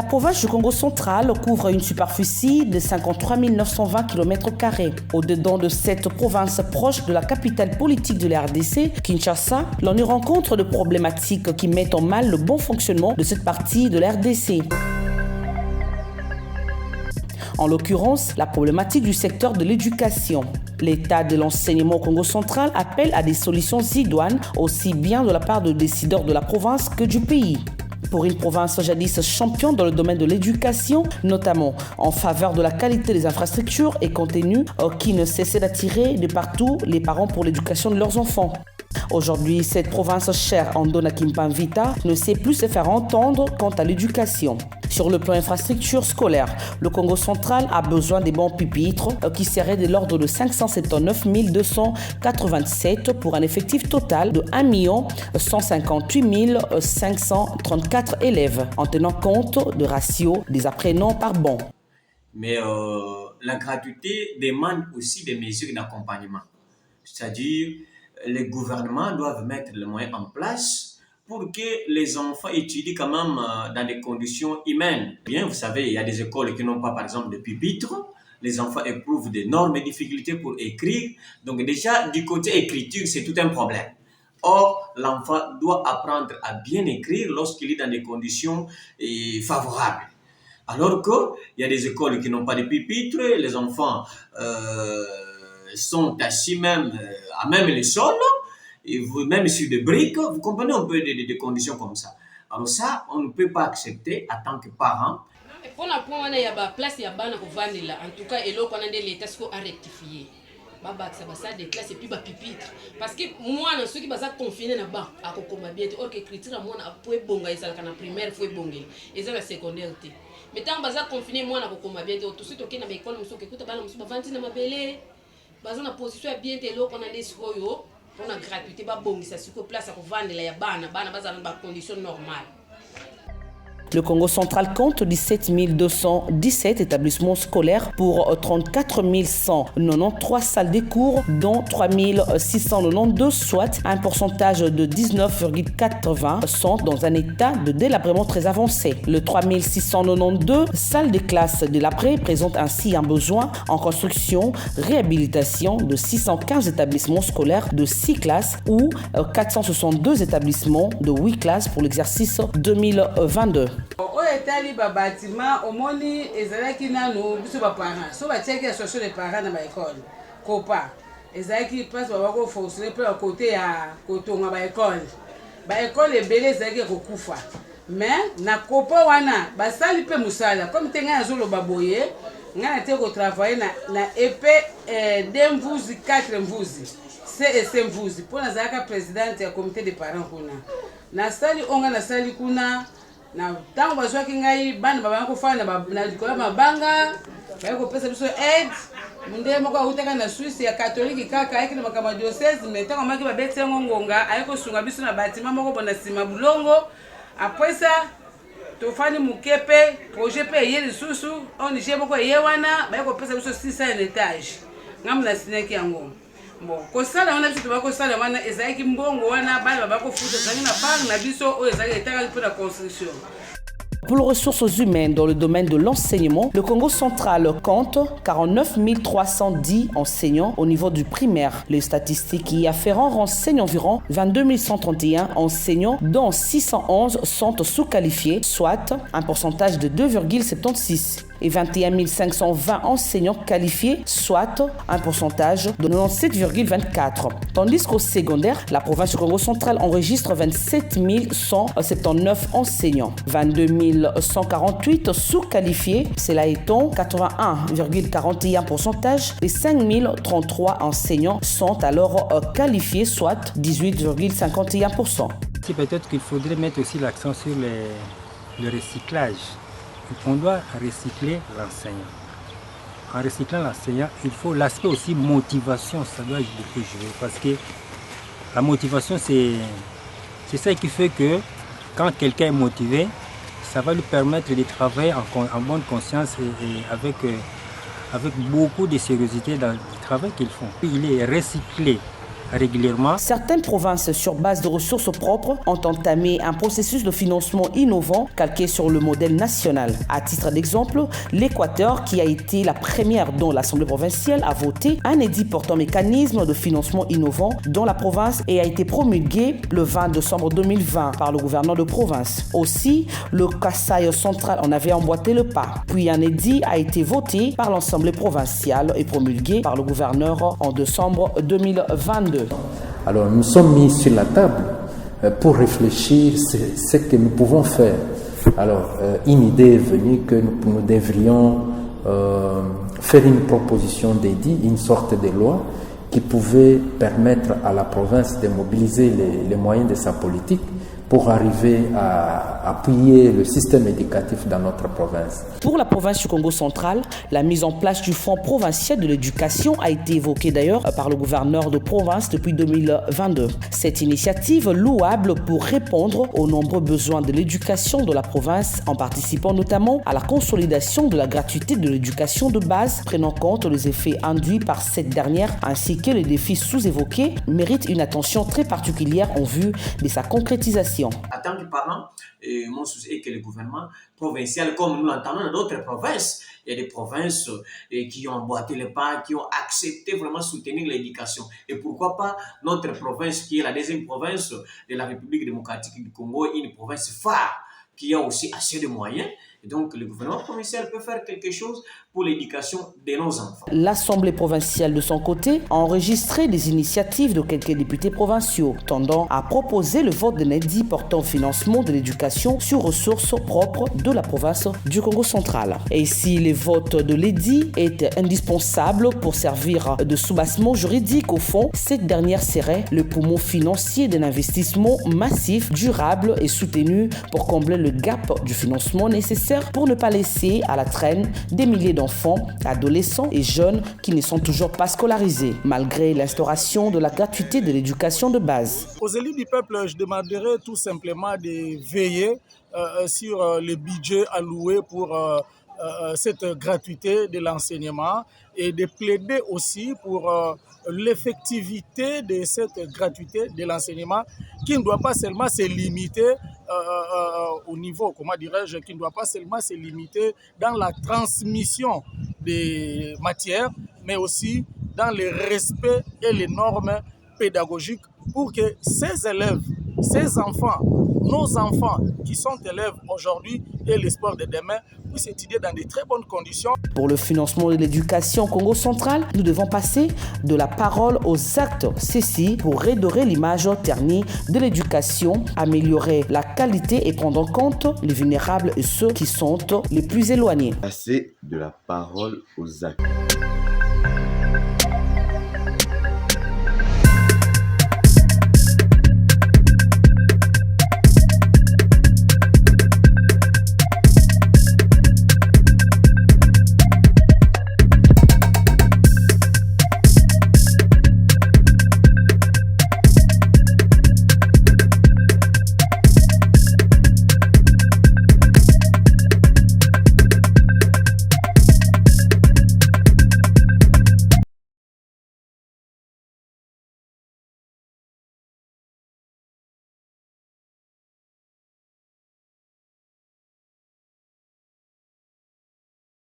La province du Congo central couvre une superficie de 53 920 km². Au-dedans de cette province proche de la capitale politique de la RDC, Kinshasa, l'on y rencontre de problématiques qui mettent en mal le bon fonctionnement de cette partie de la RDC. En l'occurrence, la problématique du secteur de l'éducation. L'État de l'enseignement au Congo central appelle à des solutions idoines, aussi bien de la part de décideurs de la province que du pays. Pour une province jadis championne dans le domaine de l'éducation, notamment en faveur de la qualité des infrastructures et contenus qui ne cessaient d'attirer de partout les parents pour l'éducation de leurs enfants. Aujourd'hui, cette province chère en Ndona Kimpamvita ne sait plus se faire entendre quant à l'éducation. Sur le plan infrastructure scolaire, le Congo central a besoin des bons pupitres qui seraient de l'ordre de 579 287 pour un effectif total de 1 158 534 élèves, en tenant compte de ratio des apprenants par banc. Mais la gratuité demande aussi des mesures d'accompagnement. C'est-à-dire, les gouvernements doivent mettre les moyens en place pour que les enfants étudient quand même dans des conditions humaines. Bien, vous savez, il y a des écoles qui n'ont pas, par exemple, de pupitres. Les enfants éprouvent d'énormes difficultés pour écrire. Donc déjà, du côté écriture, c'est tout un problème. Or, l'enfant doit apprendre à bien écrire lorsqu'il est dans des conditions favorables. Alors qu'il y a des écoles qui n'ont pas de pupitres, les enfants sont assis même à même le sol, et vous, même sur des briques, vous comprenez un peu des conditions comme ça. Alors ça, on ne peut pas accepter en tant que parent. Pour la point, il y a la place, il y a la en tout cas, et là, on a l'État à rectifier. Ça des classes et puis pupitre. Parce que moi, ceux qui sont confinés là-bas, à bien, or que critique moi, pour bonga, ils sont en primaire, faut bonga, ils sont en secondaire. Mais tant que confiné, moi, à bien, tout de suite, ok, dans l'école, nous sommes écoutés, nous sommes vendus dans ma belle. Dans la position bien de l'eau, on a des soyaux, on a gratuité, bon, ça se place à vendre les bana, dans des conditions normales. Le Congo central compte 17 217 établissements scolaires pour 34 193 salles de cours, dont 3 692, soit un pourcentage de 19,80, sont dans un état de délabrement très avancé. Le 3 692 salles de classe délabrées présentent ainsi un besoin en construction, réhabilitation de 615 établissements scolaires de 6 classes ou 462 établissements de 8 classes pour l'exercice 2022. Etali ba bâtiment omoni ezalaki nanu biso ba parents so ba tiaki association des parents na ba école kopa ezalaki place ba ko fonctionner pour côté ya kotonga ba école ebele ezalaki kokufa mais na kopa wana basali pe musala comme tenga azolo baboye ngana te ko travailler na EP d'emvuzi 4 mvuzi CSM mvuzi pour na zaka présidente ya comité des parents kuna na sali onga na sali kuna na tango bazwaki ngai bana baba yango fana na dikola mabanga bayako pesa biso aide munde moko akutaka na Suisse ya catholique kaka ayaki na makama diocèse mais tango maki babeti yango ngonga ayako sunga biso na bâtiment moko bona sima bulongo après ça tofani mukepe projet pe ye lisusu ONG moko ye wana bayako pesa biso 600 étage ngamu na sineki yango. Bon, kosala wana biso tobako sala wana ezalaki mbongo wana bana babako futa zangi na part na biso oyo ezalaki etaka pour la construction. Pour les ressources humaines dans le domaine de l'enseignement, le Congo central compte 49 310 enseignants au niveau du primaire. Les statistiques y afférentes renseignent environ 22 131 enseignants, dont 611 sont sous-qualifiés, soit un pourcentage de 2,76. Et 21 520 enseignants qualifiés, soit un pourcentage de 97,24. Tandis qu'au secondaire, la province du Congo central enregistre 27 179 enseignants, 22 148 sous-qualifiés, cela étant 81,41%, et 5 033 enseignants sont alors qualifiés, soit 18,51%. Peut-être qu'il faudrait mettre aussi l'accent sur le recyclage. On doit recycler l'enseignant. En recyclant l'enseignant, il faut l'aspect aussi motivation, ça doit beaucoup jouer. Parce que la motivation, c'est ça qui fait que quand quelqu'un est motivé, ça va lui permettre de travailler en bonne conscience et avec beaucoup de sérieuxité dans le travail qu'ils font. Il est recyclé régulièrement. Certaines provinces sur base de ressources propres ont entamé un processus de financement innovant calqué sur le modèle national. À titre d'exemple, l'Équateur, qui a été la première dont l'Assemblée provinciale a voté un édit portant mécanisme de financement innovant dans la province et a été promulgué le 20 décembre 2020 par le gouverneur de province. Aussi, le Kasaï central en avait emboîté le pas. Puis un édit a été voté par l'Assemblée provinciale et promulgué par le gouverneur en décembre 2022. Alors nous sommes mis sur la table pour réfléchir ce que nous pouvons faire. Alors une idée est venue que nous devrions faire une proposition d'édit, une sorte de loi qui pouvait permettre à la province de mobiliser les moyens de sa politique pour arriver à appuyer le système éducatif dans notre province. Pour la province du Congo central, la mise en place du Fonds provincial de l'éducation a été évoquée d'ailleurs par le gouverneur de province depuis 2022. Cette initiative louable pour répondre aux nombreux besoins de l'éducation de la province en participant notamment à la consolidation de la gratuité de l'éducation de base, prenant compte les effets induits par cette dernière ainsi que les défis sous-évoqués, mérite une attention très particulière en vue de sa concrétisation. En tant que parent, mon souci est que le gouvernement provincial, comme nous l'entendons dans d'autres provinces, il y a des provinces qui ont emboîté le pas, qui ont accepté vraiment soutenir l'éducation. Et pourquoi pas notre province, qui est la deuxième province de la République démocratique du Congo, une province phare, qui a aussi assez de moyens. Et donc, le gouvernement provincial peut faire quelque chose pour l'éducation de nos enfants. L'Assemblée provinciale, de son côté, a enregistré des initiatives de quelques députés provinciaux tendant à proposer le vote d'un édit portant au financement de l'éducation sur ressources propres de la province du Congo central. Et si le vote de l'édit est indispensable pour servir de soubassement juridique au fond, cette dernière serait le poumon financier d'un investissement massif, durable et soutenu pour combler le gap du financement nécessaire pour ne pas laisser à la traîne des milliers d'enfants, adolescents et jeunes qui ne sont toujours pas scolarisés, malgré l'instauration de la gratuité de l'éducation de base. Aux élus du peuple, je demanderai tout simplement de veiller sur le budget alloué pour cette gratuité de l'enseignement et de plaider aussi pour l'effectivité de cette gratuité de l'enseignement qui ne doit pas seulement se limiter au niveau, comment dirais-je, qui ne doit pas seulement se limiter dans la transmission des matières, mais aussi dans le respect et les normes pédagogiques pour que ces élèves, ces enfants, nos enfants qui sont élèves aujourd'hui et l'espoir de demain puissent étudier dans de très bonnes conditions. Pour le financement de l'éducation au Congo central, nous devons passer de la parole aux actes. Ceci pour redorer l'image ternie de l'éducation, améliorer la qualité et prendre en compte les vulnérables et ceux qui sont les plus éloignés. Passer de la parole aux actes.